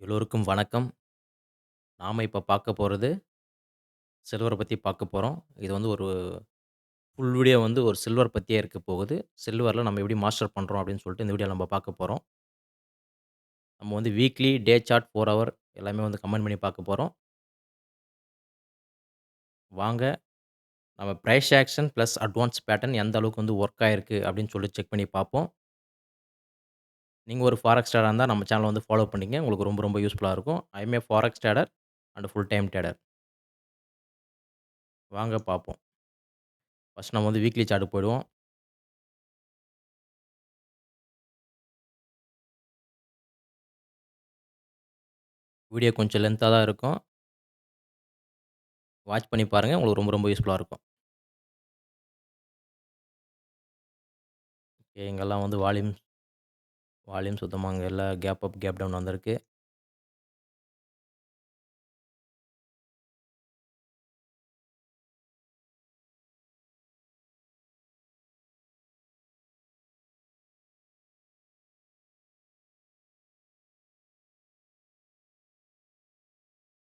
எல்லோருக்கும் வணக்கம். நாம இப்ப பார்க்க போறது சில்வர பத்தி பார்க்க போறோம். இது வந்து ஒரு ஃபுல் வீடியோ வந்து ஒரு சில்வர் பத்தியே இருக்க போகுது. சில்வர்ல நம்ம எப்படி மாஸ்டர் பண்றோம் அப்படின்னு சொல்லிட்டு இந்த வீடியோல நம்ம பார்க்க போறோம். நம்ம வந்து வீக்லி, டே சார்ட், 4 ஹவர் எல்லாமே வந்து கம்பைன் பண்ணி பார்க்க போறோம். வாங்க நம்ம price action plus advance pattern எந்த அளவுக்கு வந்து ஒர்க் ஆயிருக்கு அப்படின்னு சொல்லி செக் பண்ணி பார்ப்போம். நீங்க ஒரு ஃபாரெக்ஸ் ட்ரேடரா இருந்தா நம்ம சேனல வந்து ஃபாலோ பண்ணிக்கங்க. உங்களுக்கு ரொம்ப ரொம்ப யூஸ்ஃபுல்லா இருக்கும். I M A forex trader and full time trader. வாங்க பார்ப்போம். ஃபர்ஸ்ட் நம்ம வந்து வீக்லி சார்ட் போயிடுவோம். வீடியோ கொஞ்சம் லென்த்தா தான் இருக்கும். வாட்ச் பண்ணி பாருங்க. உங்களுக்கு ரொம்ப ரொம்ப யூஸ்ஃபுல்லா இருக்கும். இங்கெல்லாம் வந்து வால்யூம் வால்யூம் சுத்தமா அங்க இல்ல. கேப் அப், கேப் டவுன் வந்திருக்கு.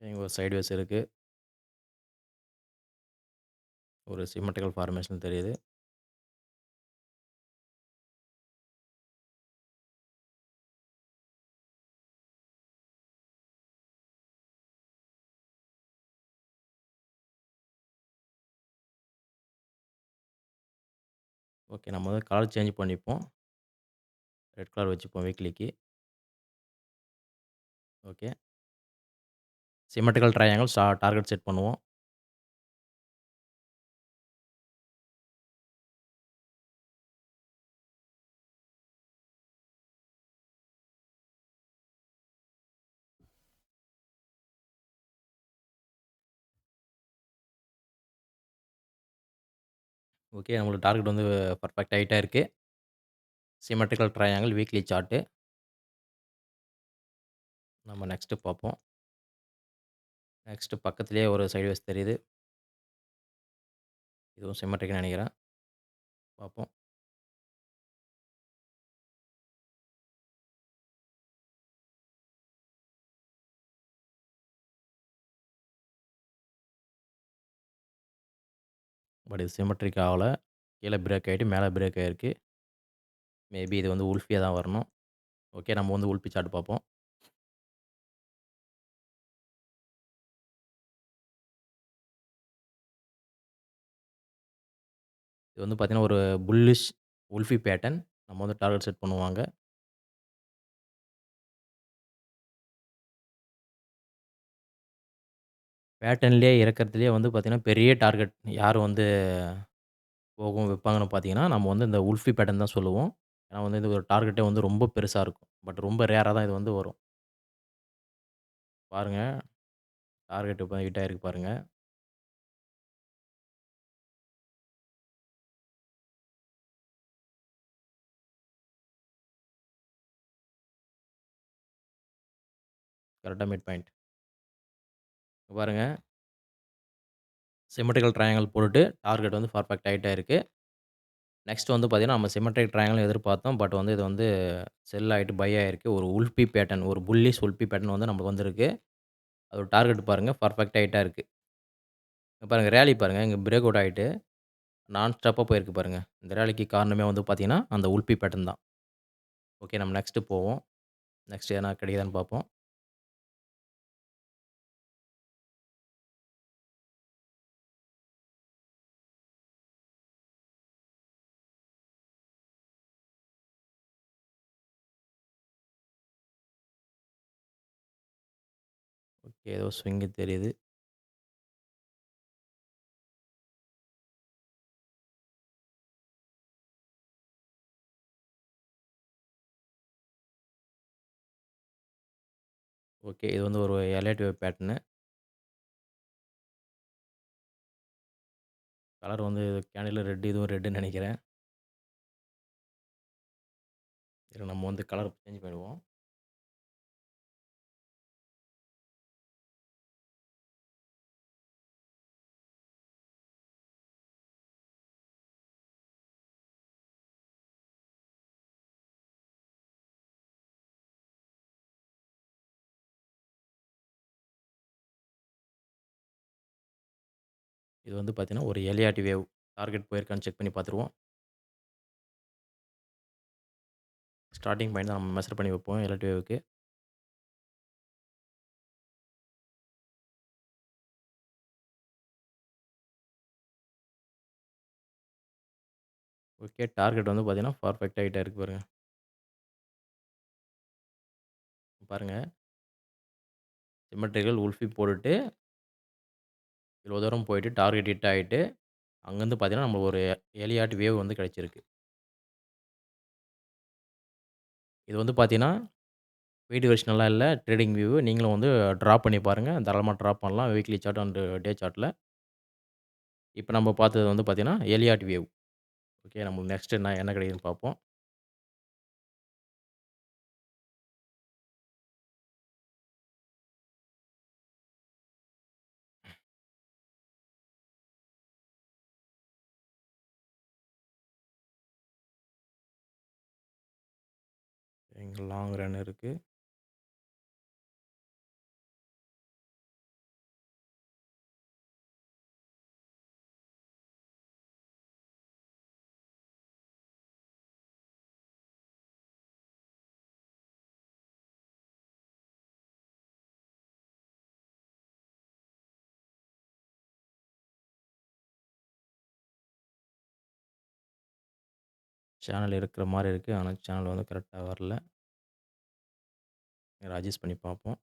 இங்க ஒரு சைட்வேஸ் இருக்கு. ஒரு சிமெட்ரிக்கல் ஃபார்மேஷன் தெரியுது. ஓகே. நம்ம வந்து கலர் சேஞ்ச் பண்ணிப்போம். ரெட் கலர் வச்சுப்போம் வீக்லிக்கு. Okay. Symmetrical triangle target set பண்ணுவோம். ஓகே. நம்மளுக்கு டார்கெட் வந்து பெர்ஃபெக்ட்டா ஹிட் ஆயிருக்கு. Symmetrical triangle weekly chart. நம்ம நெக்ஸ்ட் பார்ப்போம். நெக்ஸ்ட் பக்கத்திலேயே ஒரு சைட்வேஸ் தெரியுது. இதுவும் சிமெட்ரிக்ன்னு நெனைக்கிறேன். பார்ப்போம். பட் இது சிமெட்ரிக் ஆவல. கீழ பிரேக் ஆயிட்டு மேல பிரேக் ஆயிருக்கு. மேபி இது வந்து உல்ஃபியா தான் வரணும். ஓகே. நம்ம வந்து உல்ஃபி சார்ட் பார்ப்போம். இது வந்து பார்த்தீங்கன்னா, ஒரு புல்லிஷ் உல்ஃபி பேட்டர்ன். நம்ம வந்து டார்கெட் செட் பண்ணுவாங்க. பேட்டர்ன்லேயே இறக்கறதுலயே வந்து பார்த்தீங்கன்னா, பெரிய டார்கெட் யார் வந்து போகும் வைப்பாங்கன்னு பார்த்தீங்கன்னா, நம்ம வந்து இந்த உல்ஃபி பேட்டர்ன் தான் சொல்லுவோம். ஏன்னா வந்து இது ஒரு டார்கெட்டே வந்து ரொம்ப பெருசா இருக்கும். பட் ரொம்ப ரேரா தான் இது வந்து வரும். பாருங்க, டார்கெட் இப்ப ஹிட் ஆயிருக்கு பாருங்க. கரெக்ட்டா மிட் பாயிண்ட். பாருங்க, சிமெட்ரிக்கல் ட்ரையாங்கிள் போட்டுட்டு டார்கெட் வந்து பெர்ஃபெக்ட்டா ஹிட் ஆயிருக்கு. நெக்ஸ்ட் வந்து பார்த்தீங்கன்னா, நம்ம சிமெட்ரிக் ட்ரையாங்கிள் எதிர்பார்த்தோம். பட் வந்து இது வந்து செல் ஆயிட்டு பை ஆயிருக்கு. ஒரு உல்ஃபி பேட்டர்ன், ஒரு புல்லிஷ் உல்ஃபி பேட்டர்ன் வந்து நமக்கு வந்திருக்கு. அதோட டார்கெட் பாருங்க பெர்ஃபெக்ட்டா ஹிட்டா இருக்கு. இங்க பாருங்க ரேலி பாருங்க. இங்க பிரேக் அவுட் ஆயிட்டு நான் ஸ்டாப்பா போயிருக்கு பாருங்க. இந்த ரேலிக்கு காரணமே வந்து பார்த்தீங்கன்னா, அந்த உல்ஃபி பேட்டர்ன் தான். ஓகே நம்ம நெக்ஸ்ட் போவோம். நெக்ஸ்ட் எதனா கிடைக்குதான்னு பார்ப்போம். ஓகே ஏதோ ஸ்விங் தெரியுது. ஓகே இது வந்து ஒரு எலைட் வேவ் பேட்டர்னு. கலர் வந்து கேண்டில்ல ரெட் இதுவும் ரெட்டுன்னு நெனைக்கிறேன். இருங்க நம்ம வந்து கலர் சேஞ்ச் பண்ணிடுவோம். இது வந்து பார்த்தீங்கன்னா, ஒரு எலியாட்டி வேவ். டார்கெட் போயிருக்கான்னு செக் பண்ணி பார்த்துருவோம். ஸ்டார்ட்டிங் பாயிண்ட் தான் நம்ம மெஷர் பண்ணி வைப்போம் எலியாட்டி வேவ்‌க்கு. ஓகே. டார்கெட் வந்து பார்த்தீங்கன்னா, பெர்ஃபெக்ட்டா ஹிட் ஆயிருக்கு பாருங்க. பாருங்க. சிம்மெட்ரிக்கல் உல்ஃபி போட்டுட்டு, இவ்வளோ தூரம் போயிட்டு டார்கெட் ஹிட் ஆயிட்டு, அங்கருந்து பார்த்தீங்கன்னா, நம்மளுக்கு ஒரு எலியாட் வேவ் வந்து கிடைச்சிருக்கு. இது வந்து பார்த்தீங்கன்னா, பெய்டு வெர்ஷன்லாம் இல்ல. Trading view. நீங்களும் வந்து டிரா பண்ணி பாருங்க. தாராளமா டிரா பண்ணலாம். வீக்லி சார்ட் அண்ட் டே சார்ட்ல. இப்ப நம்ம பார்த்தது வந்து பார்த்தீங்கன்னா, எலியாட் வேவ். ஓகே. நமக்கு நெக்ஸ்ட் என்ன என்ன கிடைக்குதுன்னு பார்ப்போம். இங்க லாங் ரன் இருக்கு. சேனல் இருக்கிற மாரி இருக்கு. ஆனா சேனல் வந்து கரெக்ட்டா வரல. அட்ஜஸ்ட் பண்ணி பார்ப்போம்.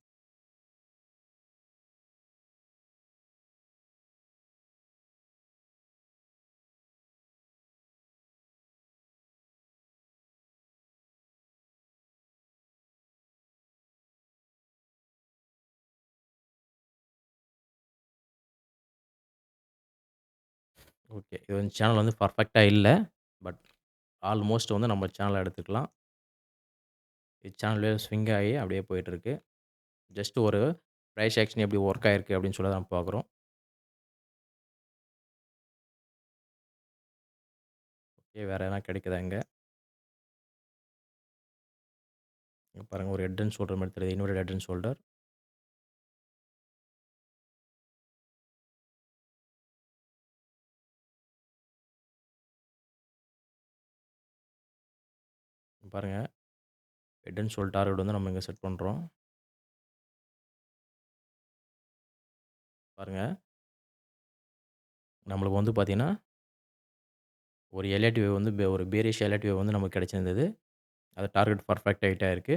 ஓகே. இது வந்து சேனல் வந்து பெர்ஃபெக்ட்டா இல்ல. பட் ஆல்மோஸ்ட் வந்து நம்ம சேனல எடுத்துக்கலாம். இது சேனல் வேவ் ஸ்விங் ஆகி அப்படியே போயிட்டுருக்கு. ஜஸ்ட் ஒரு பிரைஸ் ஆக்ஷன் எப்படி வொர்க் ஆயிருக்கு அப்படின்னு சொல்லி தான் பார்க்குறோம். ஓகே. வேற எதனா கிடைக்குதா இங்க? இங்க பாருங்க ஒரு ஹெட் அண்ட் ஷோல்டர் மாரி தெரியுது. Inverted head and shoulder. பாருங்க. ஹெட் அண்ட் ஷோல்டர் டார்கெட் வந்து நம்ம இங்க செட் பண்றோம். பாருங்க. நம்மளுக்கு வந்து பார்த்தீங்கன்னா, ஒரு எலைட் வேவ் வந்து ஒரு பேரிஷ் எலைட் வேவ் வந்து நமக்கு கிடைச்சிருந்தது. அது டார்கெட் பெர்ஃபெக்ட்டா ஹிட் ஆயிருக்கு.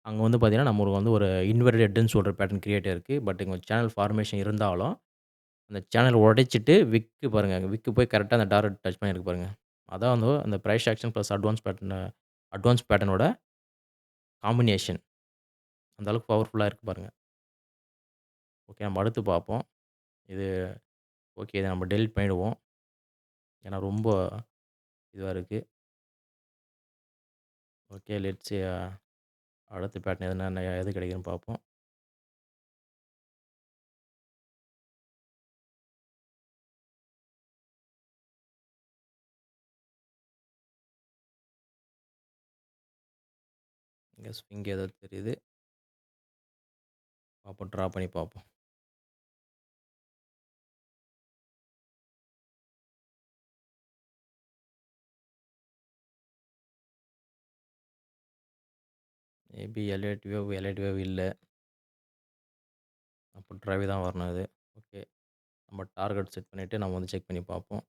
அங்க வந்து பார்த்தீங்கன்னா, நம்மளுக்கு வந்து ஒரு inverted head and shoulder pattern create ஆயிருக்கு. பட் இங்க சேனல் ஃபார்மேஷன் இருந்தாலும், அந்த சேனல் உடைச்சிட்டு விக் பாருங்க. விக் போய் கரெக்ட்டா அந்த டார்கெட் டச் பண்ணியிருக்கு பாருங்க. அதான் வந்து அந்த பிரைஸ் ஆக்ஷன் பிளஸ் அட்வான்ஸ் பேட்டர்னோட காம்பினேஷன். அந்த அளவுக்கு பவர்ஃபுல்லா இருக்கு பாருங்க. ஓகே. நம்ம அடுத்து பார்ப்போம். இது ஓகே. இத நம்ம டெலீட் பண்ணிடுவோம். ஏன்னா ரொம்ப இதுவா இருக்கு. ஓகே. லெட்ஸ் சி அடுத்த பேட்டர்ன் எது கிடைக்குதுன்னு பார்ப்போம். இங்க ஸ்விங் ஏதோ தெரியுது. பார்ப்போம். ட்ரா பண்ணி பார்ப்போம். மேபி எலைட் வேவ் இல்ல. அப்போ ட்ராவே தான் வரணும் இது. ஓகே. நம்ம டார்கெட் செட் பண்ணிட்டு நம்ம வந்து செக் பண்ணி பார்ப்போம்.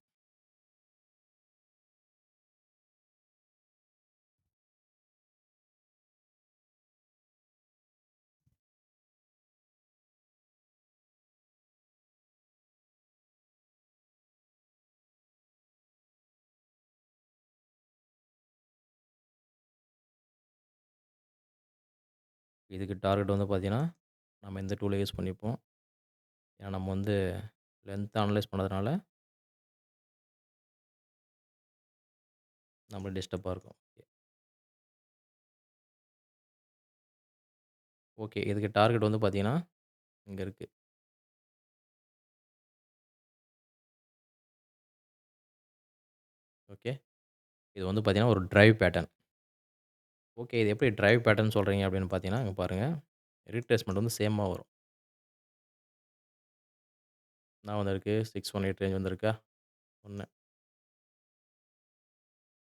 இதுக்கு டார்கெட் வந்து பார்த்தீங்கன்னா, நம்ம இந்த டூல யூஸ் பண்ணிப்போம். ஏன்னா நம்ம வந்து லென்த் அனலைஸ் பண்ணதுனால நம்மளுக்கு டிஸ்டர்பா இருக்கும். ஓகே. இதுக்கு டார்கெட் வந்து பார்த்தீங்கன்னா, இங்க இருக்கு. ஓகே. இது வந்து பார்த்தீங்கன்னா, ஒரு டிரைவ் பேட்டர்ன். ஓகே. இது எப்படி டிரைவ் பேட்டர்ன் சொல்றீங்க அப்படின்னு பார்த்தீங்கன்னா, இங்க பாருங்க. ரிட்ரேஸ்மென்ட் வந்து சேமா வரும். என்ன வந்திருக்கு? 618 ரேஞ்ச் வந்திருக்கா? 1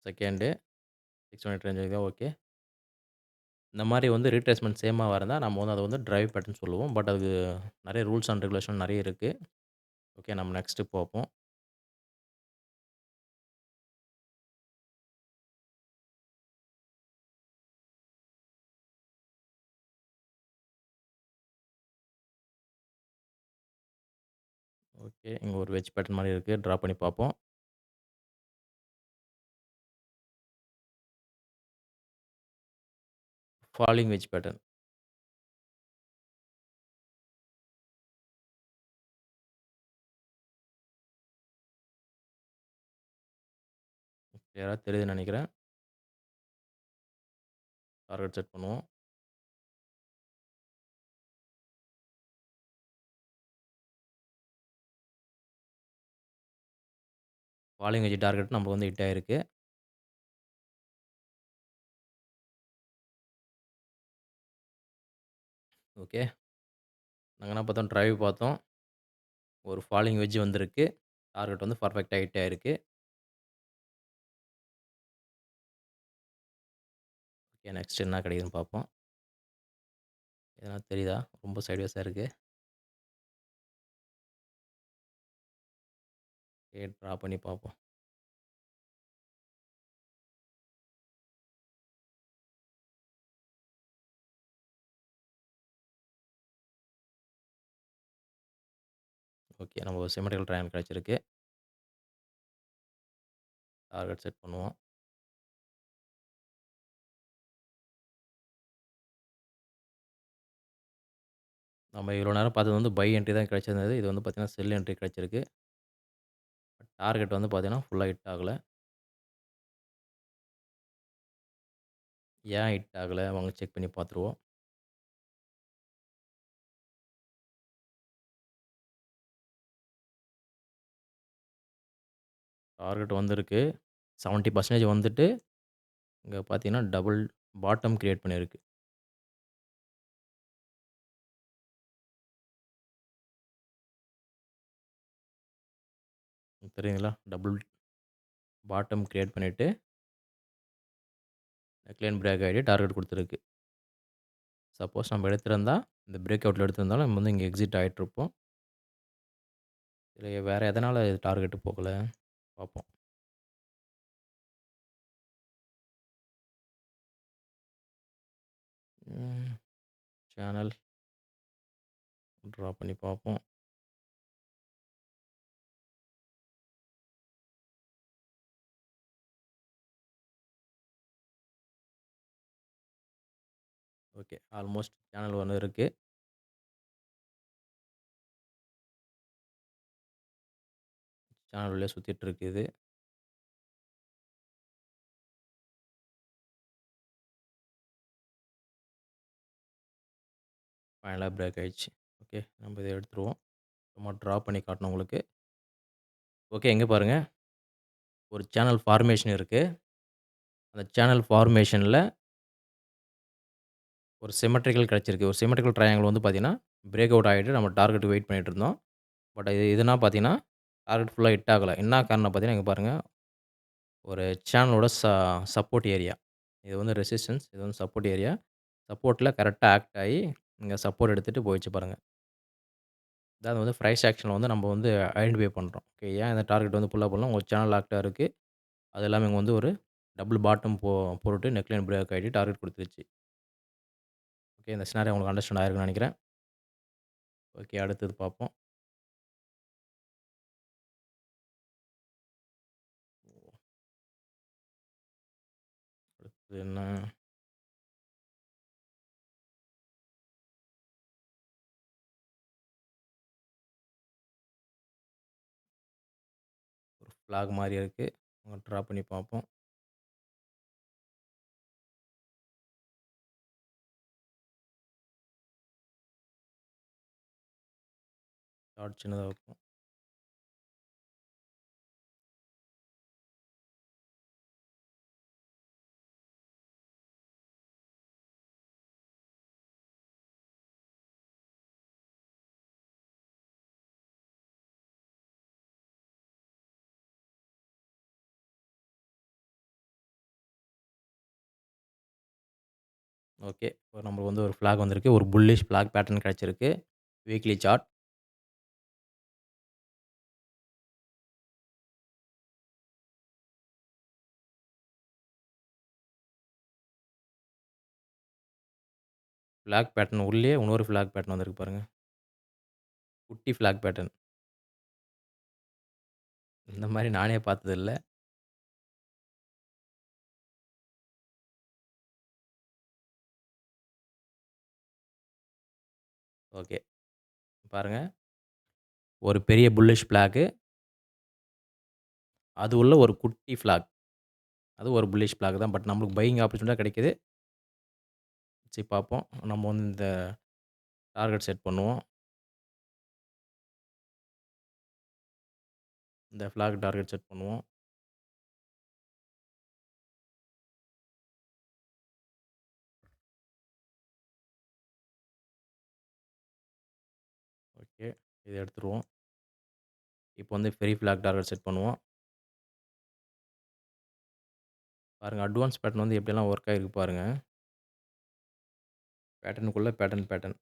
செகண்டு 618 ரேஞ்ச் இருக்கா? ஓகே. இந்த மாரி வந்து ரீட்ரேஸ்மென்ட் சேமா இருந்தா, நம்ம வந்து அத வந்து டிரைவ் பேட்டர்ன் சொல்லுவோம். பட் அதுக்கு நெறைய ரூல்ஸ் அண்ட் ரெகுலேஷன் நெறைய இருக்கு. ஓகே நம்ம நெக்ஸ்ட் பார்ப்போம். ஓகே. இங்க ஒரு வெட்ஜ் பேட்டர்ன் மாரி இருக்கு. டிரா பண்ணி பார்ப்போம். Falling wedge pattern. கிளியரா தெரியுதுன்னு நெனைக்கிறேன். டார்கெட் செட் பண்ணுவோம். ஃபாலிங் வெட்ஜ் டார்கெட் நமக்கு வந்து ஹிட் ஆயிருக்கு. ஓகே. நாங்க என்ன பார்த்தோம், டிரைவ் பார்த்தோம். ஒரு ஃபாலிங் வெட்ஜ் வந்திருக்கு. டார்கெட் வந்து பெர்ஃபெக்ட்டா ஹிட் ஆயிருக்கு. ஓகே நெக்ஸ்ட் என்ன கிடைக்குதுன்னு பார்ப்போம். எதனா தெரியுதா? ரொம்ப சைட்வேஸா இருக்கு. ஓகே டிரா பண்ணி பார்ப்போம். ஓகே நம்ம ஒரு சிமெட்ரிக்கல் ட்ரையாங்கிள் கிடைச்சிருக்கு. டார்கெட் செட் பண்ணுவோம். நம்ம இவ்வளோ நேரம் பார்த்தது வந்து பை என்ட்ரி தான் கிடைச்சிருந்தது. இது வந்து பார்த்தீங்கன்னா, செல் என்ட்ரி கிடைச்சிருக்கு. டார்கெட் வந்து பார்த்தீங்கன்னா, ஃபுல்லா ஹிட் ஆகல. ஏன் ஹிட் ஆகல? வாங்க செக் பண்ணி பார்த்துருவோம். டார்கெட் வந்திருக்கு. 70% வந்துட்டு, இங்க பார்த்தீங்கன்னா, டபுள் பாட்டம் கிரியேட் பண்ணியிருக்கு. தெரியுங்களா? டபுள் பாட்டம் கிரியேட் பண்ணிட்டு, நெக்லைன் பிரேக் ஆயிட்டு டார்கெட் குடுத்துருக்கு. சப்போஸ் நம்ம எடுத்திருந்தா, இந்த பிரேக் அவுட்ல எடுத்திருந்தாலும் நம்ம வந்து இங்க எக்ஸிட் ஆயிட்டுருப்போம். இதுல வேற எதனால இது டார்கெட் போகல? பார்ப்போம். ம். சேனல் ட்ரா பண்ணி பார்ப்போம். ஓகே. ஆல்மோஸ்ட் சேனல் 1 இருக்கு. சேனல் உள்ளயே சுத்திட்டு இருக்கு இது. ஃபைனலா பிரேக் ஆயிடுச்சு. ஓகே. நம்ம இத எடுத்துருவோம். சும்மா ட்ரா பண்ணி காட்டணும் உங்களுக்கு. ஓகே. இங்க பாருங்க. ஒரு சேனல் ஃபார்மேஷன் இருக்கு. அந்த சேனல் ஃபார்மேஷன்ல ஒரு சிமெட்ரிக்கல் கிடைச்சிருக்கு. ஒரு சிமெட்ரிக்கல் ட்ரையாங்கிள் வந்து பார்த்தீங்கன்னா, பிரேக் அவுட் ஆயிட்டு நம்ம டார்கெட்டுக்கு வெயிட் பண்ணிட்டு இருந்தோம். பட் இது என்ன பார்த்தீங்கன்னா, டார்கெட் ஃபுல்லா ஹிட் ஆகல. என்ன காரணம் பார்த்தீங்கன்னா, இங்க பாருங்க. ஒரு சேனலோட சப்போர்ட் ஏரியா. இது வந்து ரெசிஸ்டன்ஸ். இது வந்து சப்போர்ட் ஏரியா. சப்போர்ட்ல கரெக்ட்டா ஆக்ட் ஆயி, இங்க சப்போர்ட் எடுத்துட்டு போயிடுச்சு பாருங்க. அதாவது வந்து பிரைஸ் ஆக்ஷன்ல வந்து நம்ம வந்து ஐடென்டிஃபை பண்றோம். ஓகே. ஏன் இந்த டார்கெட் வந்து புல் அப் பண்ணல? உங்க சேனல் ஆக்ட்டா இருக்கு. அது இல்லாம இங்க வந்து ஒரு டபுள் பாட்டம் போட்டுட்டு நெக்லைன் பிரேக் ஆயிட்டு டார்கெட் குடுத்துருச்சு. ஓகே. இந்த சினாரியோ உங்களுக்கு அண்டர்ஸ்டாண்ட் ஆயிருக்கும்னு நெனைக்கிறேன். ஓகே. அடுத்தது பார்ப்போம். அடுத்தது என்ன? ஒரு ஃபிளாக் மாரி இருக்கு. ட்ரா பண்ணி பார்ப்போம். டாட் சின்னதா இருக்கும். ஓகே. இப்போ நம்மளுக்கு வந்து ஒரு ஃபிளாக் வந்திருக்கு. ஒரு புல்லிஷ் ஃபிளாக் பேட்டர்ன் கிடைச்சிருக்கு. Weekly chart. ஃபிளாக் பேட்டர்ன் உள்ளயே இன்னொரு ஃபிளாக் பேட்டர்ன் வந்திருக்கு பாருங்க. குட்டி ஃபிளாக் பேட்டர்ன். இந்த மாரி நானே பார்த்ததில்ல. ஓகே. பாருங்க. ஒரு பெரிய புல்லிஷ் ஃபிளாகு. அது உள்ள ஒரு குட்டி ஃபிளாக். அது ஒரு புல்லிஷ் ஃபிளாக் தான். பட் நம்மளுக்கு பையிங் ஆப்பர்ச்சுனிட்டி கிடைக்குது. சரி பார்ப்போம். நம்ம வந்து இந்த டார்கெட் செட் பண்ணுவோம். இந்த ஃபிளாக் டார்கெட் செட் பண்ணுவோம். ஓகே. இத எடுத்துருவோம். இப்போ வந்து பெரிய ஃபிளாக் டார்கெட் செட் பண்ணுவோம். பாருங்க அட்வான்ஸ் பேட்டர்ன் வந்து எப்படியெல்லாம் ஒர்க் ஆயிருக்கு பாருங்க. பேட்டர்னுக்குள்ள பேட்டர்ன் பேட்டர்ன்.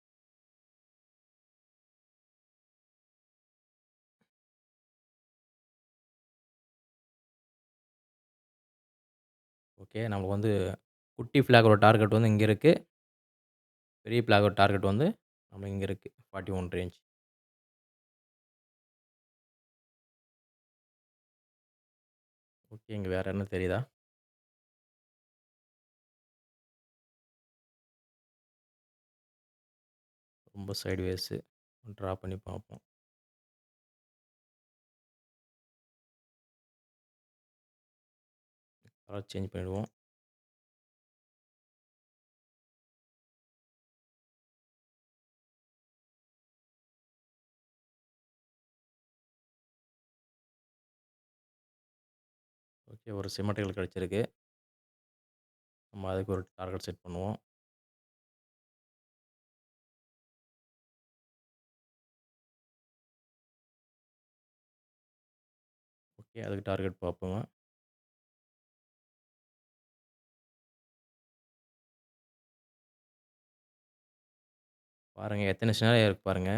ஓகே. நமக்கு வந்து குட்டி ஃபிளாகோட டார்கெட் வந்து இங்க இருக்கு. பெரிய ஃபிளாகோட டார்கெட் வந்து நம்ம இங்க இருக்கு. 41 ரேஞ்ச். ஓகே. இங்க வேற என்ன தெரியுதா? ரொம்ப சைட்வேஸு. ட்ரா பண்ணி பார்ப்போம். கலர் சேஞ்ச் பண்ணிடுவோம். ஓகே. ஒரு சிமெட்ரிக்கல் கிடைச்சிருக்கு. நம்ம அதுக்கு ஒரு டார்கெட் செட் பண்ணுவோம். ஓகே. அதுக்கு டார்கெட் பார்ப்போங்க. பாருங்க எத்தன சினாரியோ இருக்கு பாருங்க.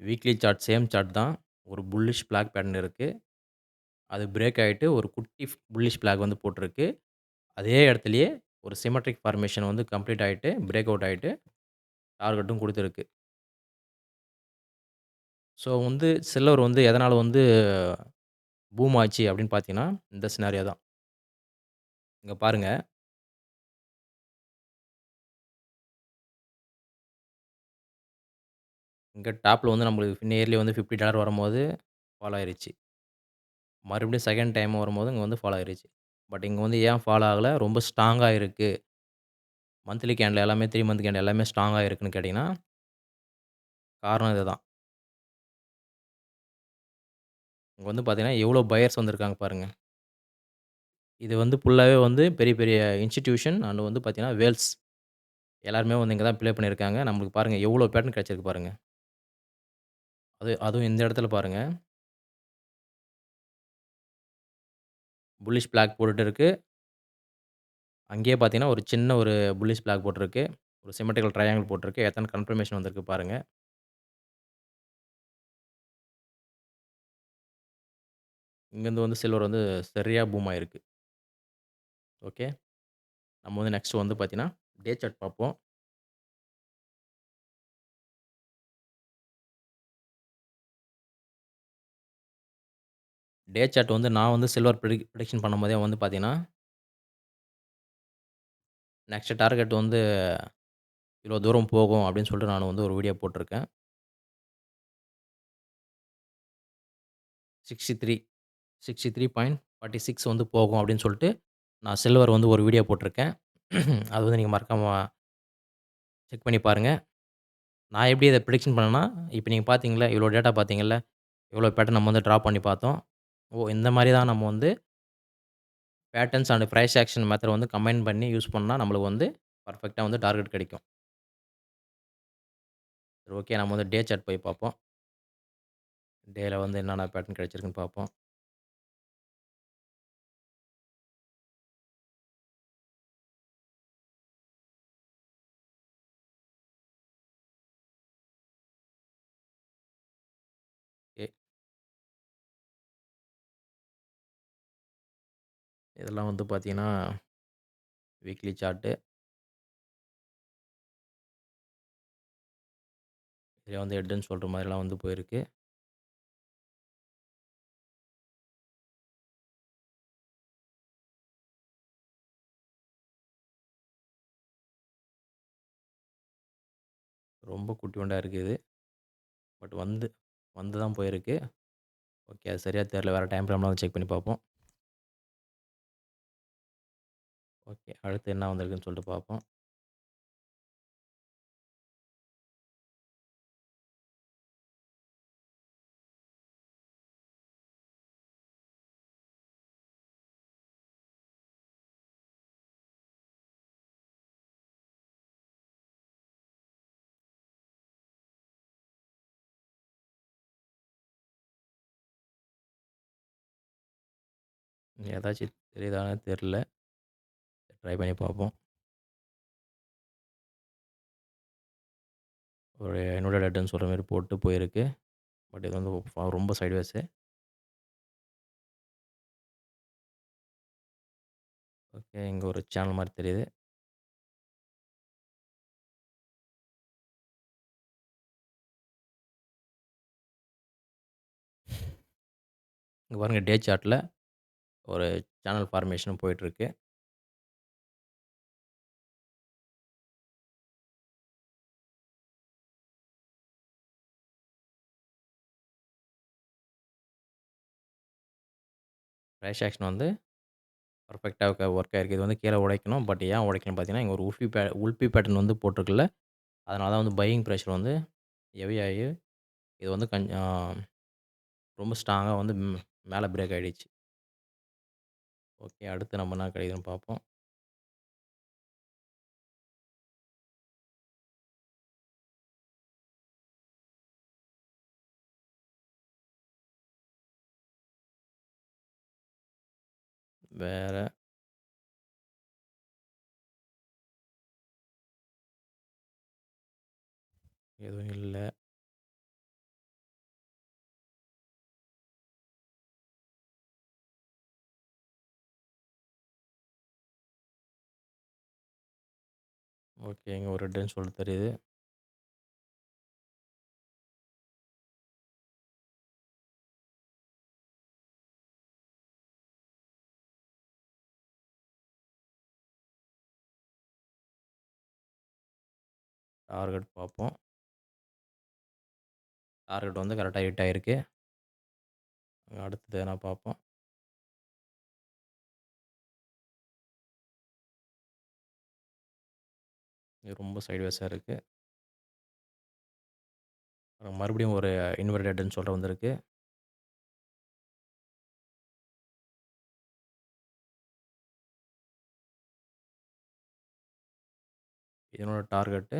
வீக்லி சார்ட் சேம் சார்ட் தான். ஒரு புல்லிஷ் ஃபிளாக் பேட்டர்ன் இருக்கு. அது பிரேக் ஆயிட்டு ஒரு குட்டி புல்லிஷ் ஃபிளாக் வந்து போட்டிருக்கு. அதே இடத்திலேயே ஒரு சிமெட்ரிக் ஃபார்மேஷன் வந்து கம்ப்ளீட் ஆயிட்டு, பிரேக் அவுட் ஆயிட்டு டார்கெட்டும் குடுத்திருக்கு. ஸோ வந்து சில்வர் வந்து எதனால வந்து பூம் ஆச்சு அப்படின்னு பார்த்தீங்கன்னா, இந்த சினாரியோ தான். இங்க பாருங்க. இங்க டாப்ல வந்து நம்மளுக்கு நியர்லி வந்து $50 வரும்போது ஃபால் ஆயிருச்சு. மறுபடியும் செகண்ட் டைம் வரும்போது இங்க வந்து ஃபால் ஆயிருச்சு. பட் இங்க வந்து ஏன் ஃபால் ஆகல? ரொம்ப ஸ்ட்ராங்கா இருக்கு. மந்த்லி கேண்டில் எல்லாமே 3 மந்த் கேண்டில் எல்லாமே ஸ்ட்ராங்கா இருக்குன்னு கேட்டீங்கன்னா, காரணம் இதுதான். இங்க வந்து பார்த்தீங்கன்னா, எவ்வளோ பையர்ஸ் வந்திருக்காங்க பாருங்க. இது வந்து ஃபுல்லாவே வந்து பெரிய பெரிய இன்ஸ்டிடியூஷன் அண்ட் வந்து பார்த்தீங்கன்னா, வேல்ஸ் எல்லாருமே வந்து இங்க தான் ப்ளே பண்ணியிருக்காங்க. நம்மளுக்கு பாருங்க எவ்வளோ பேட்டர்ன் கிடைச்சிருக்கு பாருங்க. அதுவும் இந்த இடத்துல பாருங்க. புல்லிஷ் பிளாக் போட்டுட்டு இருக்கு. அங்கேயே பார்த்தீங்கன்னா, ஒரு சின்ன ஒரு புல்லிஷ் பிளாக் போட்டிருக்கு. ஒரு சிமெட்ரிக்கல் ட்ரையாங்கிள் போட்டிருக்கு. எத்தன கன்ஃபர்மேஷன் வந்திருக்கு பாருங்க. இங்கேருந்து வந்து சில்வர் வந்து சரியா பூம் ஆயிருக்கு. ஓகே. நம்ம வந்து நெக்ஸ்ட் வந்து பார்த்தீங்கன்னா, டே சார்ட் பார்ப்போம். டே சார்ட் வந்து நான் வந்து சில்வர் பிரெடிக்ஷன் பண்ணும்போதே வந்து பார்த்தீங்கன்னா, நெக்ஸ்ட் டார்கெட் வந்து இவ்வளோ தூரம் போகும் அப்படின்னு சொல்லிட்டு நான் வந்து ஒரு வீடியோ போட்டிருக்கேன். 63 63.46 வந்து போகும் அப்படின்னு சொல்லிட்டு, நான் சில்வர் வந்து ஒரு வீடியோ போட்டிருக்கேன். அது வந்து நீங்க மறக்காம செக் பண்ணி பாருங்க. நான் எப்படி இத பிரெடிக்ஷன் பண்ணேன்னா, இப்ப நீங்க பார்த்தீங்கள்ல, இவ்வளோ டேட்டா பார்த்தீங்கள்ல, இவ்வளோ பேட்டர்ன் நம்ம வந்து ட்ரா பண்ணி பார்த்தோம். ஓ! இந்த மாரி தான் நம்ம வந்து patterns and price action method வந்து கம்பைன் பண்ணி யூஸ் பண்ணா நம்மளுக்கு வந்து பெர்ஃபெக்ட்டா வந்து டார்கெட் கிடைக்கும். சரி ஓகே. நம்ம வந்து டே சார்ட் போய் பார்ப்போம். டேல வந்து என்னென்ன பேட்டர்ன் கிடைச்சிருக்குன்னு பார்ப்போம். இதெல்லாம் வந்து பார்த்தீங்கன்னா, வீக்லி சார்ட்டு. இதுல வந்து ஹெட்டுன்னு சொல்ற மாரிலாம் வந்து போயிருக்கு. ரொம்ப குட்டியோண்டா இருக்கு இது. பட் வந்து தான் போயிருக்கு. ஓகே. அது சரியா தெரியல. வேற டைம் ஃப்ரேம்லாம் வந்து செக் பண்ணி பார்ப்போம். ஓகே. அடுத்து என்ன வந்திருக்குன்னு சொல்லிட்டு பார்ப்போம். ஏதாச்சும் தெரியுதான்னு தெரியல. ட்ரை பண்ணி பார்ப்போம். ஒரு என்னோட டேட்டுன்னு சொல்ற மாரி போட்டு போயிருக்கு. பட் இது வந்து ரொம்ப சைட்வேஸு. ஓகே. இங்க ஒரு சேனல் மாரி தெரியுது. இங்க பாருங்க டே சார்ட்ல ஒரு சேனல் ஃபார்மேஷன் போயிட்டுருக்கு. பிரைஸ் ஆக்ஷன் வந்து பெர்ஃபெக்ட்டா ஒர்க் ஆயிருக்கு. இது வந்து கீழ உடைக்கணும். பட் ஏன் உடைக்கலன்னு பார்த்தீங்கன்னா, இங்க ஒரு உல்ஃபி பேட்டர்ன் வந்து போட்டிருக்குல்ல. அதனால தான் வந்து பையிங் பிரஷர் வந்து ஹெவி ஆயி, இது வந்து ரொம்ப ஸ்ட்ராங்கா வந்து மேல பிரேக் ஆயிடுச்சு. ஓகே. அடுத்து நம்ம என்ன கிடைக்குதுன்னு பார்ப்போம். வேற எதுவும் இல்ல. ஓகே. இங்க ஒரு ரெட்ன்னு சொல்லிட்டு தெரியுது. டார்கெட் பார்ப்போம். டார்கெட் வந்து கரெக்ட்டா ஹிட் ஆயிருக்கு. அடுத்தது எதனா பார்ப்போம். இது ரொம்ப சைட்வேஸா இருக்கு. மறுபடியும் ஒரு இன்வெர்டட்ன்னு சொல்ல வந்திருக்கு. இதனோட டார்கெட்டு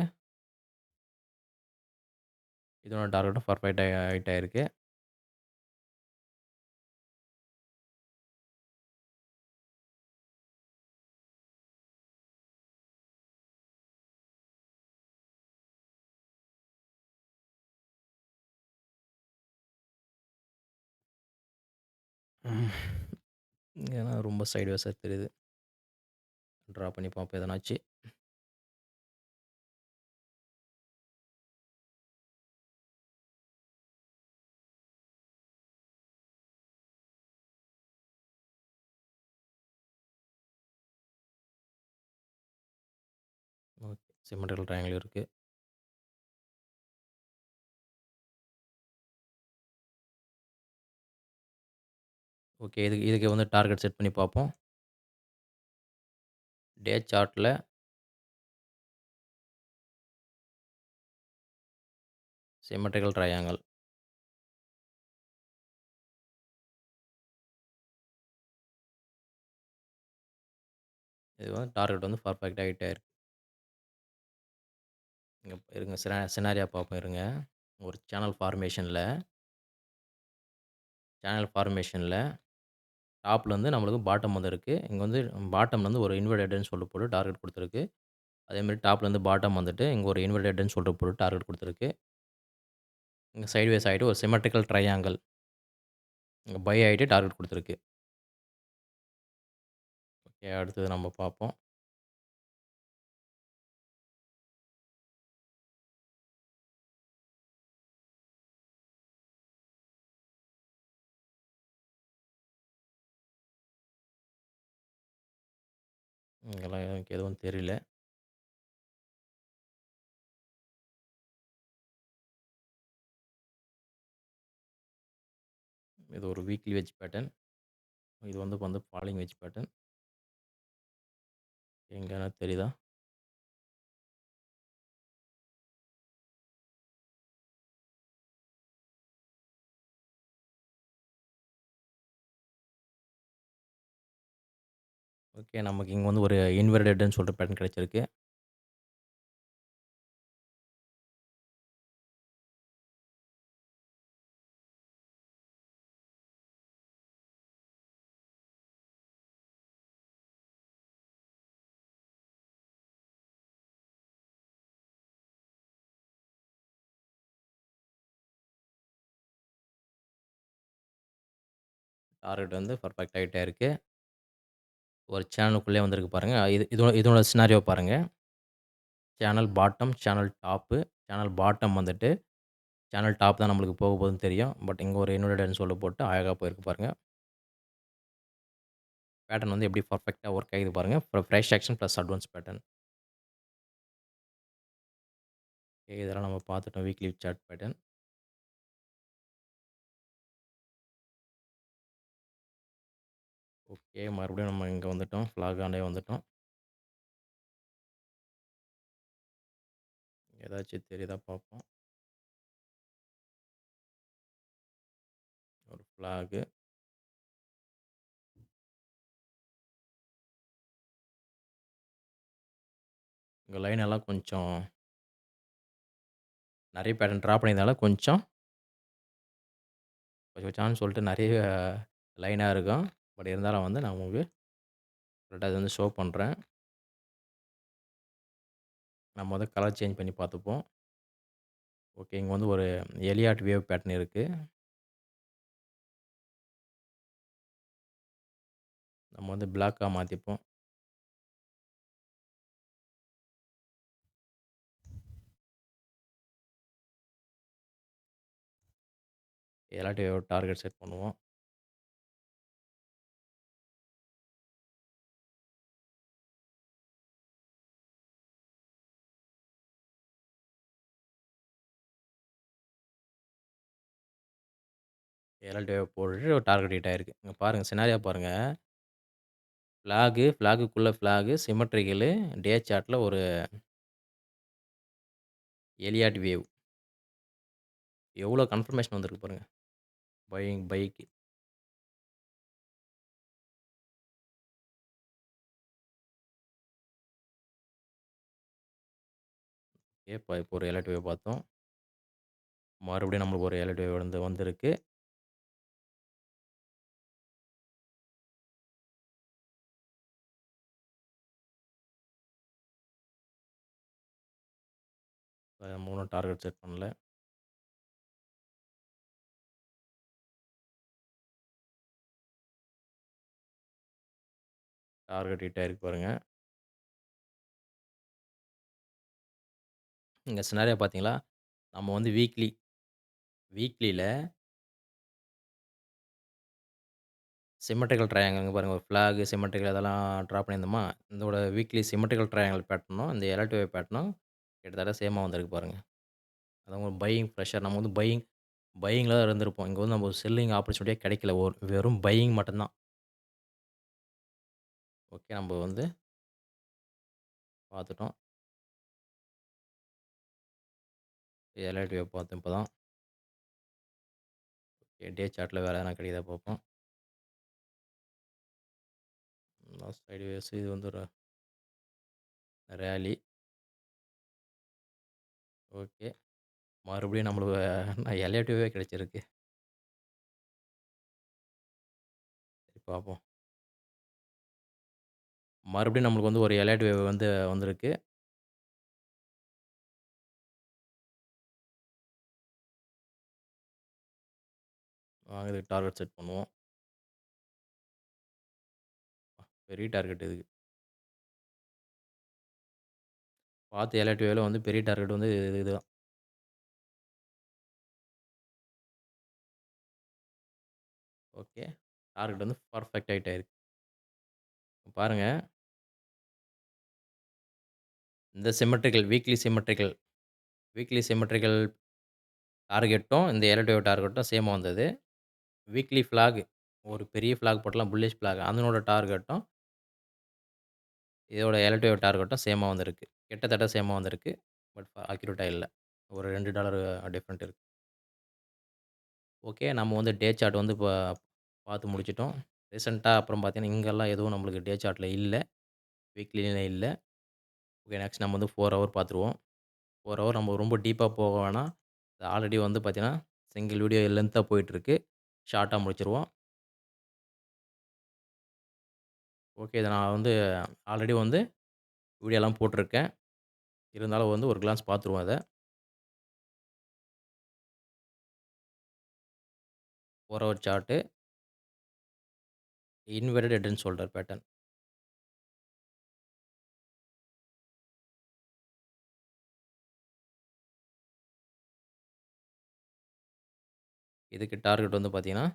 இதனோட டார்கெட்டும் பெர்ஃபெக்ட்டா ஹிட் ஆயிருக்கு. ஏன்னா ரொம்ப சைட்வேஸா தெரியுது. ட்ரா பண்ணி பார்ப்போம் எதனாச்சு. ஓகே. சிம்மெட்ரிக்கல் ட்ரையாங்கிள் இருக்கு. ஓகே. இதுக்கு இதுக்கு வந்து டார்கெட் செட் பண்ணி பார்ப்போம். டே சார்ட்ல சிம்மெட்ரிக்கல் ட்ரையாங்கிள். இது வந்து டார்கெட் வந்து பெர்ஃபெக்ட்டா ஹிட் ஆயிருக்கு. இங்க இருங்க சினாரியா பார்ப்போம் இருங்க. ஒரு சேனல் ஃபார்மேஷன்ல டாப்ல வந்து நம்மளுக்கு பாட்டம் வந்து இருக்கு. இங்க வந்து பாட்டம்லேருந்து ஒரு இன்வெர்டட்ன்னு சொல்லிட்டு போட்டு டார்கெட் குடுத்துருக்கு. அதேமாரி டாப்லேருந்து பாட்டம் வந்துட்டு இங்க ஒரு இன்வெர்டட்ன்னு சொல்லிட்டு போட்டு டார்கெட் குடுத்துருக்கு. இங்க சைட்வேஸ் ஆயிட்டு ஒரு சிம்மெட்ரிக்கல் ட்ரையாங்கிள் இங்க பை ஆயிட்டு டார்கெட் குடுத்துருக்கு. ஓகே. அடுத்தது நம்ம பார்ப்போம். இங்கலாம் எனக்கு எதுவும் தெரியல. இது ஒரு வீக்லி வெட்ஜ் பேட்டர்ன். இது வந்து ஃபாலிங் வெட்ஜ் பேட்டர்ன். எங்கனா தெரியுதா? ஓகே. நமக்கு இங்க வந்து ஒரு இன்வெர்டட்ன்னு சொல்ற பேட்டர்ன் கிடைச்சிருக்கு. டார்கெட் வந்து பெர்ஃபெக்ட்டா ஹிட் ஆயிருக்கு. ஒரு சேனலுக்குள்ளே வந்திருக்கு பாருங்க. இதோட சினாரியோ பாருங்க. Channel bottom, channel top. Channel bottom வந்துட்டு சேனல் டாப் தான் நம்மளுக்கு போக போகுதுன்னு தெரியும். பட் இங்க ஒரு இன்வெர்டட்ன்னு சொல்லி போட்டு அழகா போயிருக்கு பாருங்க. பேட்டர்ன் வந்து எப்படி பெர்ஃபெக்ட்டா ஒர்க் ஆகுது பாருங்க. Fresh action plus advance pattern. Okay. இதெல்லாம் நம்ம பார்த்துட்டோம் வீக்லி சார்ட் பேட்டர்ன். ஓகே. மறுபடியும் நம்ம இங்க வந்துட்டோம். ஃபிளாக் ஆண்டே வந்துட்டோம். ஏதாச்சும் தெரியுதா பார்ப்போம். ஒரு ஃபிளாகு. இங்க லைன் எல்லாம் கொஞ்சம் நெறைய பேட்டர்ன் ட்ரா பண்ணியிருந்தனால கொஞ்சம் கொஞ்சம் கொச்சம்னு சொல்லிட்டு நெறைய லைனா இருக்கும். பட் இருந்தாலும் வந்து நான் உங்களுக்கு கரெக்ட்டா இத வந்து ஷோ பண்றேன். நம்ம வந்து கலர் சேஞ்ச் பண்ணி பார்த்துப்போம். ஓகே. இங்க வந்து ஒரு எலியாட் வேவ் பேட்டர்ன் இருக்கு. நம்ம வந்து பிளாக்கா மாத்திப்போம். எலியாட் வேவ் டார்கெட் செட் பண்ணுவோம். எலியாட் வேவ் போட்டுட்டு டார்கெட் ஹிட் ஆயிருக்கு. இங்க பாருங்க சினாரியோ பாருங்க. ஃபிளாகுக்குள்ள ஃபிளாகு, சிம்மெட்ரிக்கலு, டே சார்ட்ல ஒரு எலியாட் வேவ். எவ்வளோ கன்ஃபர்மேஷன் வந்திருக்கு பாருங்க. பைக்கு. இப்போ ஒரு எலியாட் வேவ் பார்த்தோம். மறுபடியும் நம்மளுக்கு ஒரு எலியாட் வேவ் வந்திருக்கு. நம்ம இன்னும் டார்கெட் செட் பண்ணல. டார்கெட் ஹிட் ஆயிருக்கு பாருங்க. இங்க சினாரியோ பார்த்தீங்களா? நம்ம வந்து வீக்லில சிம்மெட்ரிக்கல் ட்ரையாங்கிள் இங்க பாருங்க. ஒரு ஃபிளாக், சிம்மெட்ரிக்கல் அதெல்லாம் ட்ரா பண்ணியிருந்தோமா? இதோட வீக்லி சிம்மெட்ரிக்கல் ட்ரையாங்கிள் பேட்டர்னும், இந்த எலர்ட் வேவ் பேட்டர்னும் கிட்டத்தட்ட சேமா வந்திருக்கு பாருங்க. அதான் ஒரு பையிங் பிரஷர். நம்ம வந்து பையிங்ல தான் இருந்திருப்போம். இங்க வந்து நம்ம ஒரு செல்லிங் ஆப்பர்ச்சுனிட்டியே கிடைக்கல. வெறும் பையிங் மட்டும் தான். ஓகே. நம்ம வந்து பார்த்துட்டோம். எலர்ட் வேவ் பார்த்தோம் இப்ப தான். ஓகே. டே சார்ட்ல வேற எதனா கிடைக்குதா பார்ப்போம். சைட்வேஸ் இது வந்து ஒரு ரேலி. ஓகே. மறுபடியும் நம்மளுக்கு எலியாட் வேவே கிடைச்சிருக்கு. சரி பார்ப்போம். மறுபடியும் நம்மளுக்கு வந்து ஒரு எலைட் வேவ் வந்து வந்திருக்கு. வாங்க இதுக்கு டார்கெட் செட் பண்ணுவோம். பெரிய டார்கெட் இதுக்கு. பார்த்த எலாடிவ் வேவ்ல வந்து பெரிய டார்கெட் வந்து இதுதான். ஓகே. டார்கெட் வந்து பெர்ஃபெக்ட்டா ஹிட் ஆயிருக்கு. பாருங்க, இந்த சிம்மெட்ரிக்கல் டார்கெட்டும், இந்த எலாடிவ் வேவ் டார்கெட்டும் சேமா வந்தது. வீக்லி ஃபிளாக் ஒரு பெரிய ஃபிளாக் போட்டலாம் புல்லிஷ் ஃபிளாக். அதனோட டார்கெட்டும், இதோட எலாடிவ் டார்கெட்டும் சேமா வந்திருக்கு. கிட்டத்தட்ட சேமா வந்திருக்கு. பட் அக்யூரேட்டா இல்ல. ஒரு $2 டிஃபரெண்ட் இருக்கு. ஓகே. நம்ம வந்து டே சார்ட் வந்து பார்த்து முடிச்சுட்டோம். ரீசென்ட்டா அப்புறம் பார்த்தீங்கன்னா, இங்கெல்லாம் எதுவும் நம்மளுக்கு டே சார்ட்ல இல்ல. வீக்லில இல்ல. ஓகே. நெக்ஸ்ட் நம்ம வந்து 4 ஹவர் பார்த்துருவோம். 4 ஹவர் நம்ம ரொம்ப டீப்பா போக வேணாம். ஆல்ரெடி வந்து பார்த்தீங்கன்னா, சிங்கிள் வீடியோ லென்த்தா போயிட்டுருக்கு. ஷார்ட்டா முடிச்சுருவோம். ஓகே. இத நான் வந்து ஆல்ரெடி வந்து வீடியோலாம் போட்டுருக்கேன். இருந்தாலும் வந்து ஒரு கிளான்ஸ் பார்த்துருவோம் அத. 4 hour chart. Inverted head and shoulder pattern. இதுக்கு டார்கெட் வந்து பார்த்தீங்கன்னா,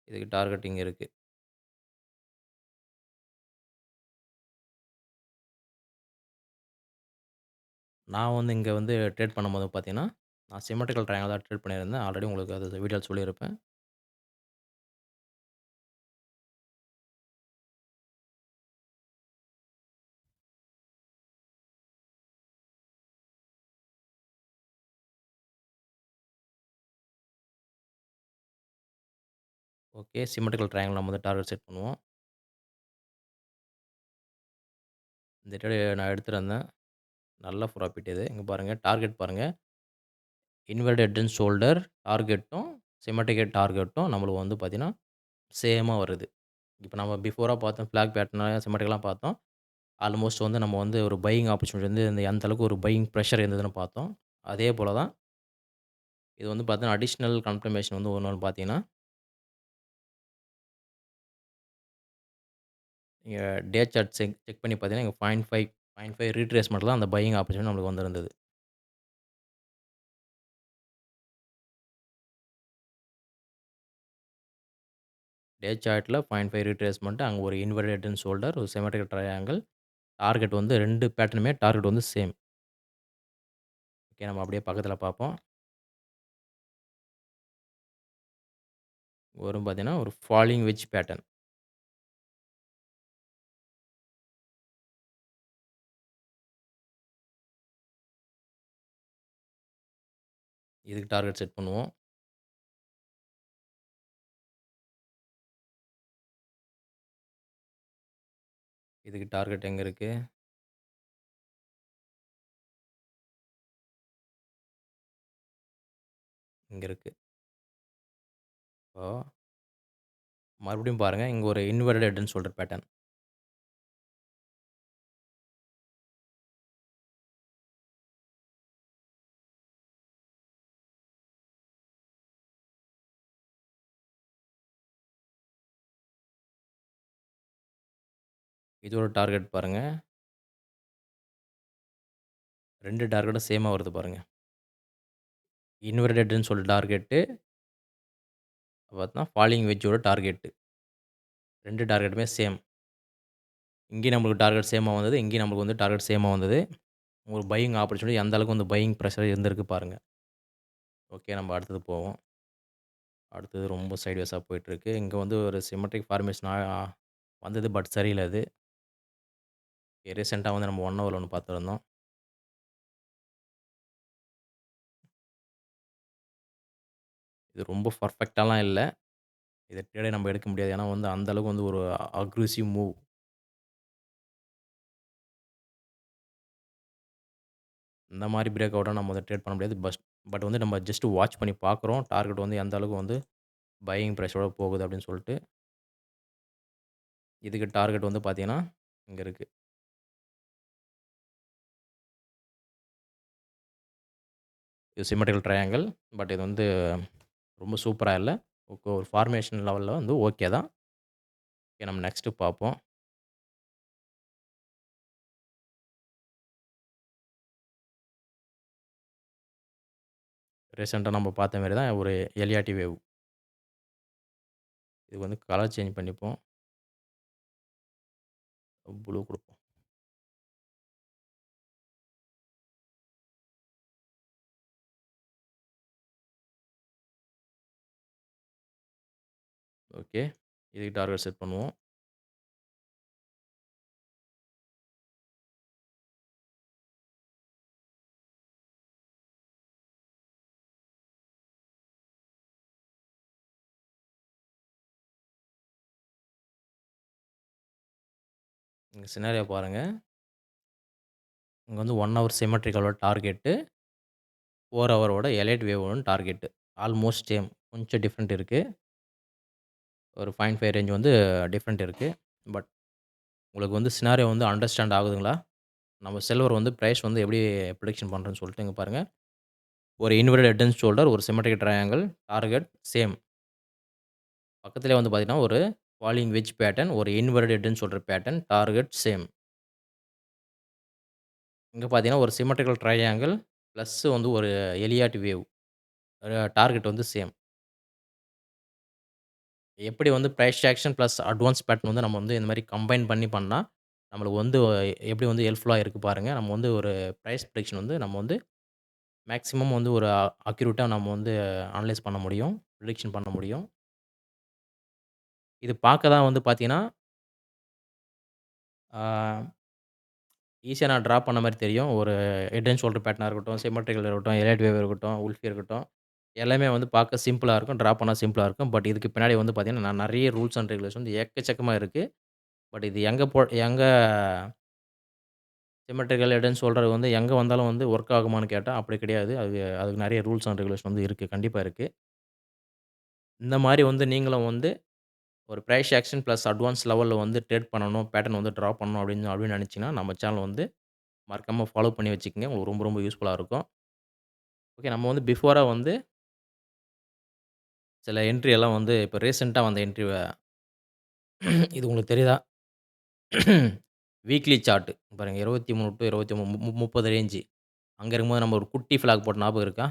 இதுக்கு டார்கெட் இங்க இருக்கு. நான் வந்து இங்க வந்து ட்ரேட் பண்ணும்போது பார்த்தீங்கன்னா, நான் சிம்மெட்ரிக்கல் ட்ரையாங்கிள் தான் ட்ரேட் பண்ணியிருந்தேன். ஆல்ரெடி உங்களுக்கு அது வீடியோல சொல்லியிருப்பேன். ஓகே. சிம்மெட்ரிக்கல் ட்ரையாங்கிள் நம்ம வந்து டார்கெட் செட் பண்ணுவோம். இந்த ட்ரேட் நான் எடுத்திருந்தேன். நல்ல ப்ராஃபிட் இது. இங்க பாருங்க டார்கெட் பாருங்க. இன்வெர்ட்டட் ஹெட் அண்ட் ஷோல்டர் டார்கெட்டும், சிம்மெட்ரிக்கல் டார்கெட்டும் நம்மளுக்கு வந்து பார்த்தீங்கன்னா, சேமா வருது. இப்ப நம்ம பிஃபோரா பார்த்தோம் ஃபிளாக் பேட்டர்ன் சிம்மெட்ரிக்கலா பார்த்தோம். ஆல்மோஸ்ட் வந்து நம்ம வந்து ஒரு பையிங் ஆப்பர்ச்சுனிட்டி வந்து இந்த எந்த அளவுக்கு ஒரு பையிங் பிரஷர் இருந்ததுன்னு பார்த்தோம். அதே போல தான் இது வந்து பார்த்தீங்கன்னா, அடிஷனல் கன்ஃபர்மேஷன் வந்து ஒண்ணு பார்த்தீங்கன்னா, நீங்க டே சார்ட் செக் பண்ணி பார்த்தீங்கன்னா, இங்க 0.5 ரீட்ரேஸ்மென்ட்ல தான் அந்த பையிங் ஆப்பர்ச்சுனிட்டி நம்மளுக்கு வந்திருந்தது. டே சார்ட்ல 0.5 ரீட்ரேஸ்மென்ட் அங்க ஒரு இன்வெர்ட்டட் ஹெட் அண்ட் ஷோல்டர், ஒரு சிம்மெட்ரிக்கல் ட்ரையாங்கிள். டார்கெட் வந்து 2 பேட்டர்னுமே டார்கெட் வந்து சேம். ஓகே. நம்ம அப்படியே பக்கத்தில பார்ப்போம். வரும் பார்த்தீங்கன்னா, ஒரு ஃபாலிங் வெட்ஜ் பேட்டர்ன். இதுக்கு டார்கெட் செட் பண்ணுவோம். இதுக்கு டார்கெட் எங்க இருக்கு? இங்க இருக்கு. இப்போ மறுபடியும் பாருங்க. இங்க ஒரு inverted head and shoulder pattern. இதோட டார்கெட் பாருங்க. 2 டார்கெட்டும் சேமா வருது பாருங்க. இன்வெர்ட்டட் ஹெட்ன்னு சொல்லிட்டு டார்கெட்டு, பார்த்தா ஃபாலிங் வெட்ஜோட டார்கெட்டு. 2 டார்கெட்டுமே சேம். இங்கேயும் நம்மளுக்கு டார்கெட் சேமா வந்தது. இங்கேயும் நம்மளுக்கு வந்து டார்கெட் சேமா வந்தது. ஒரு பையிங் ஆப்பர்ச்சுனிட்டி எந்த அளவுக்கு வந்து பையிங் பிரஷர் இருந்திருக்கு பாருங்க. ஓகே. நம்ம அடுத்தது போவோம். அடுத்தது ரொம்ப சைட்வேஸா போயிட்டுருக்கு. இங்க வந்து ஒரு சிமெட்ரிக் ஃபார்மேஷன் வந்தது. பட் சரியில்ல அது. ரீசென்ட்டா வந்து நம்ம 1 ஹவர்ல ஒண்ணு பார்த்துருந்தோம். இது ரொம்ப பெர்ஃபெக்ட்டாலாம் இல்ல. இத ட்ரேடே நம்ம எடுக்க முடியாது. ஏன்னா வந்து அந்த அளவுக்கு வந்து ஒரு அக்ரூசிவ் மூவ். இந்த மாரி பிரேக் அவுட்டா நம்ம வந்து ட்ரேட் பண்ண முடியாது. பட் வந்து நம்ம ஜஸ்ட் வாட்ச் பண்ணி பார்க்குறோம். டார்கெட் வந்து எந்த அளவுக்கு வந்து பையிங் பிரஷரோட போகுது அப்படின்னு சொல்லிட்டு. இதுக்கு டார்கெட் வந்து பார்த்தீங்கன்னா, இங்க இருக்கு. இது சிமெட்ரிக்கல் ட்ரையாங்கிள். பட் இது வந்து ரொம்ப சூப்பரா இல்ல. ஒரு ஃபார்மேஷன் லெவல்ல வந்து ஓகே தான். ஓகே நம்ம நெக்ஸ்ட்டு பார்ப்போம். ரீசென்ட்டா நம்ம பார்த்த மாரி தான் ஒரு எலியாட்டி வேவ். இது வந்து கலர் சேஞ்ச் பண்ணிப்போம். ப்ளூ குடுப்போம். ஓகே. இதுக்கு டார்கெட் செட் பண்ணுவோம். இங்க சினாரியோ பாருங்க. இங்க வந்து 1 ஹவர் சிம்மெட்ரிக்கலோட டார்கெட்டு, 4 ஹவரோட எலைட் வேவோட டார்கெட்டு. Almost same. கொஞ்சம் டிஃபரெண்ட் இருக்கு. ஒரு 0.5 ரேஞ்ச் வந்து டிஃபரெண்ட் இருக்கு. பட் உங்களுக்கு வந்து சினாரியோ வந்து அண்டர்ஸ்டாண்ட் ஆகுதுங்களா? நம்ம செல்வர் வந்து பிரைஸ் வந்து எப்படி பிரெடிக்ஷன் பண்றோம்ன்னு சொல்லிட்டு இங்க பாருங்க. ஒரு இன்வெர்ட்டட் ஹெட் அண்ட் ஷோல்டர், ஒரு சிம்மெட்ரிக் ட்ரையாங்கிள், டார்கெட் சேம். பக்கத்திலேயே வந்து பார்த்தீங்கன்னா, ஒரு ஃபாலிங் வெட்ஜ் பேட்டர்ன், ஒரு inverted head and shoulder pattern, target same. இங்க பார்த்தீங்கன்னா, ஒரு சிம்மெட்ரிக்கல் ட்ரையாங்கிள் பிளஸ் வந்து ஒரு எலியாட் வேவ். டார்கெட் வந்து சேம். எப்படி வந்து price action plus advance pattern வந்து நம்ம வந்து இந்த மாரி கம்பைன் பண்ணி பண்ணா, நம்மளுக்கு வந்து எப்படி வந்து ஹெல்ப்ஃபுல்லா இருக்கு பாருங்க. நம்ம வந்து ஒரு பிரைஸ் பிரெடிக்ஷன் வந்து நம்ம வந்து மேக்ஸிமம் வந்து ஒரு அக்யூரேட்டா நம்ம வந்து அனலைஸ் பண்ண முடியும். பிரெடிக்ஷன் பண்ண முடியும். இது பார்க்க தான் வந்து பார்த்தீங்கன்னா, ஆ ஈஸியா நான் டிரா பண்ண மாரி தெரியும். ஒரு ஹெட் அண்ட் ஷோல்டர் பேட்டர்னா இருக்கட்டும், சிம்மெட்ரிக்கல் இருக்கட்டும், எலைட் வேவ் இருக்கட்டும், உல்ஃபி இருக்கட்டும். எல்லாமே வந்து பார்க்க சிம்பிளா இருக்கும். டிரா பண்ணா சிம்பிளா இருக்கும். பட் இதுக்கு பின்னாடி வந்து பார்த்தீங்கன்னா, நெறைய ரூல்ஸ் அண்ட் ரெகுலேஷன் வந்து எக்கச்சக்கமா இருக்கு. பட் இது எங்க சிம்மெட்ரிக்கல் ஹெட் அண்ட் ஷோல்டர் வந்து எங்க வந்தாலும் வந்து ஒர்க் ஆகுமான்னு கேட்டா, அப்படி கிடையாது. அதுக்கு நெறைய ரூல்ஸ் அண்ட் ரெகுலேஷன் வந்து இருக்கு. கண்டிப்பா இருக்கு. இந்த மாரி வந்து நீங்களும் வந்து ஒரு பிரைஸ் ஆக்ஷன் பிளஸ் அட்வான்ஸ் லெவல்ல வந்து ட்ரேட் பண்ணணும், பேட்டர்ன் வந்து டிரா பண்ணணும் அப்படின்னு நெனைச்சீங்கன்னா, நம்ம சேனல் வந்து மறக்காம ஃபாலோ பண்ணி வச்சுக்கங்க. உங்களுக்கு ரொம்ப ரொம்ப யூஸ்ஃபுல்லா இருக்கும். ஓகே நம்ம வந்து பிஃபோரா வந்து சில என்ட்ரி எல்லாம் வந்து இப்ப ரீசென்ட்டா வந்த என்ட்ரி இது உங்களுக்கு தெரியுதா? வீக்லி சார்ட் பாருங்க 23 டூ 23 30 ரேஞ்சு. அங்க இருக்கும்போது நம்ம ஒரு குட்டி ஃபிளாக் போட்ட ஞாபகம் இருக்கா?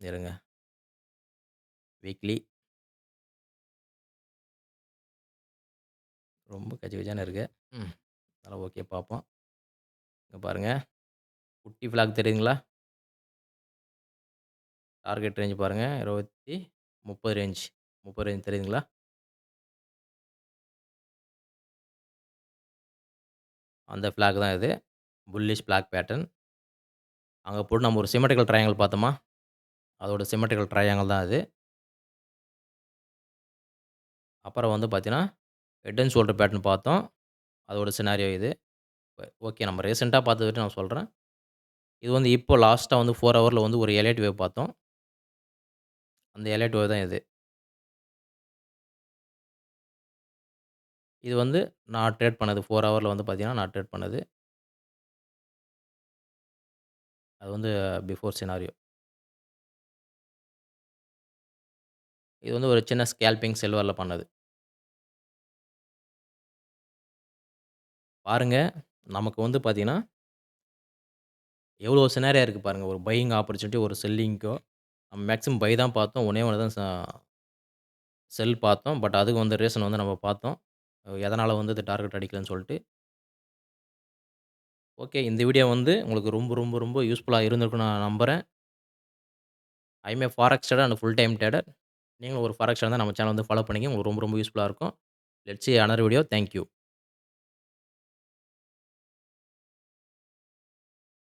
இருங்க. வீக்லி ரொம்ப கஜ கஜான்னு இருக்கு. ம். அதெல்லாம் ஓகே பார்ப்போம். இங்க பாருங்க. குட்டி ஃபிளாக் தெரியுதுங்களா? டார்கெட் ரேஞ்ச் பாருங்க. 30 ரேஞ்ச். 30 ரேஞ்ச் தெரியுதுங்களா? அந்த ஃபிளாக் தான் இது. Bullish flag pattern. அங்க போட்டு நம்ம ஒரு சிம்மெட்ரிக்கல் ட்ரையாங்கிள் பார்த்தோமா? அதோட சிம்மெட்ரிக்கல் ட்ரையாங்கிள் தான் அது. அப்புறம் வந்து பார்த்தீங்கன்னா, ஹெட் அண்ட் ஷோல்டர் பேட்டர்ன் பார்த்தோம். அதோட சினாரியோ இது. ஓகே நம்ம ரீசென்ட்டா பார்த்தத வச்சு நான் சொல்றேன். இது வந்து இப்போ லாஸ்ட்டா வந்து 4 ஹவர்ல வந்து ஒரு எலைட் வேவ் பார்த்தோம். அந்த எலைட் வேவ் தான் இது. இது வந்து நான் ட்ரேட் பண்ணது 4 ஹவர்ல வந்து பார்த்தீங்கன்னா, நான் ட்ரேட் பண்ணது. அது வந்து பிஃபோர் சினாரியோ. இது வந்து ஒரு சின்ன ஸ்கேல்பிங் சில்வர்ல பண்ணது. பாருங்க, நமக்கு வந்து பார்த்தீங்கன்னா, எவ்வளோ சினாரியோ இருக்கு பாருங்க. ஒரு பையிங் ஆப்பர்ச்சுனிட்டி, ஒரு செல்லிங்க்கோ நம்ம மேக்ஸிமம் பை தான் பார்த்தோம். ஒண்ணே ஒண்ணு தான் செல் பார்த்தோம். பட் அதுக்கு வந்து ரீசன் வந்து நம்ம பார்த்தோம். எதனால வந்து இது டார்கெட் அடிக்கலன்னு சொல்ட்டு. ஓகே இந்த வீடியோ வந்து உங்களுக்கு ரொம்ப ரொம்ப ரொம்ப யூஸ்ஃபுல்லா இருந்திருக்கும்னு நான் நம்புறேன். I M A forex trader and full time trader. நீங்களும் ஒரு ஃபாரெக்ஸ் ட்ரேடர் இருந்தா நம்ம சேனல் வந்து ஃபாலோ பண்ணிக்கங்க. உங்களுக்கு ரொம்ப ரொம்ப யூஸ்ஃபுல்லா இருக்கும். Let's see another video. Thank you.